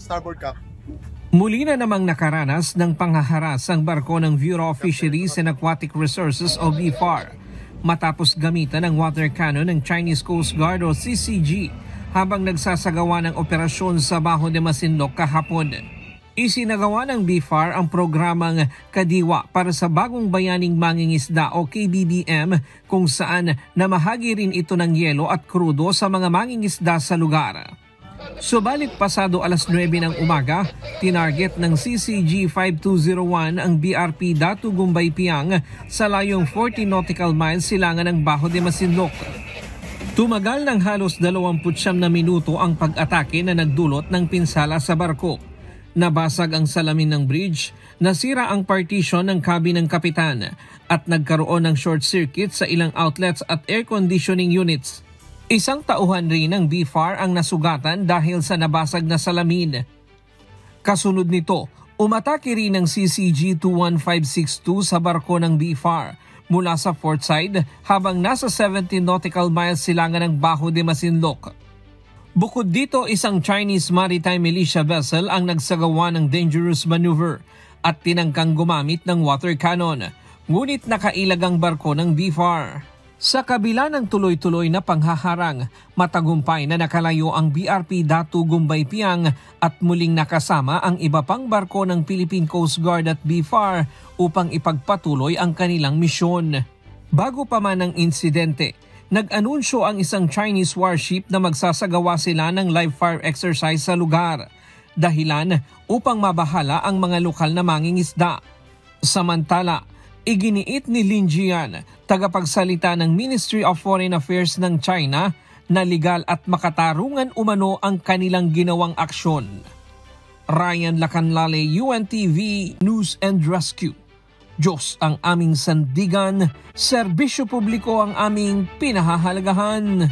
Starboard cap. Muli na namang nakaranas ng panghaharas ang barko ng Bureau of Fisheries and Aquatic Resources o BFAR matapos gamitan ng water cannon ng Chinese Coast Guard o CCG habang nagsasagawa ng operasyon sa Bajo de Masinloc kahapon. Isinagawa ng BFAR ang programang Kadiwa para sa Bagong Bayaning Mangingisda o KBBM kung saan namahagi rin ito ng yelo at krudo sa mga mangingisda sa lugar. Subalit pasado alas 9 ng umaga, tinarget ng CCG 5201 ang BRP Datu Gumbay Piang sa layong 40 nautical miles silangan ng Bajo de Masinloc. Tumagal ng halos 29 na minuto ang pag-atake na nagdulot ng pinsala sa barko. Nabasag ang salamin ng bridge, nasira ang partition ng cabin ng kapitan at nagkaroon ng short circuit sa ilang outlets at air conditioning units. Isang tauhan rin ng BFAR ang nasugatan dahil sa nabasag na salamin. Kasunod nito, umatake rin ng CCG 21562 sa barko ng BFAR mula sa port side habang nasa 17 nautical miles silangan ng Bajo de Masinloc. Bukod dito, isang Chinese maritime militia vessel ang nagsagawa ng dangerous maneuver at tinangkang gumamit ng water cannon, ngunit nakailag ang barko ng BFAR. Sa kabila ng tuloy-tuloy na panghaharang, matagumpay na nakalayo ang BRP Datu Gumbay Piang at muling nakasama ang iba pang barko ng Philippine Coast Guard at BFAR upang ipagpatuloy ang kanilang misyon. Bago pa man ang insidente, nag-anunsyo ang isang Chinese warship na magsasagawa sila ng live fire exercise sa lugar, dahilan upang mabahala ang mga lokal na mangingisda. Samantala, iginiit ni Lin Jian, tagapagsalita ng Ministry of Foreign Affairs ng China, na legal at makatarungan umano ang kanilang ginawang aksyon. Ryan Lacanlale, UNTV News and Rescue. Diyos ang aming sandigan, serbisyo publiko ang aming pinahahalagahan.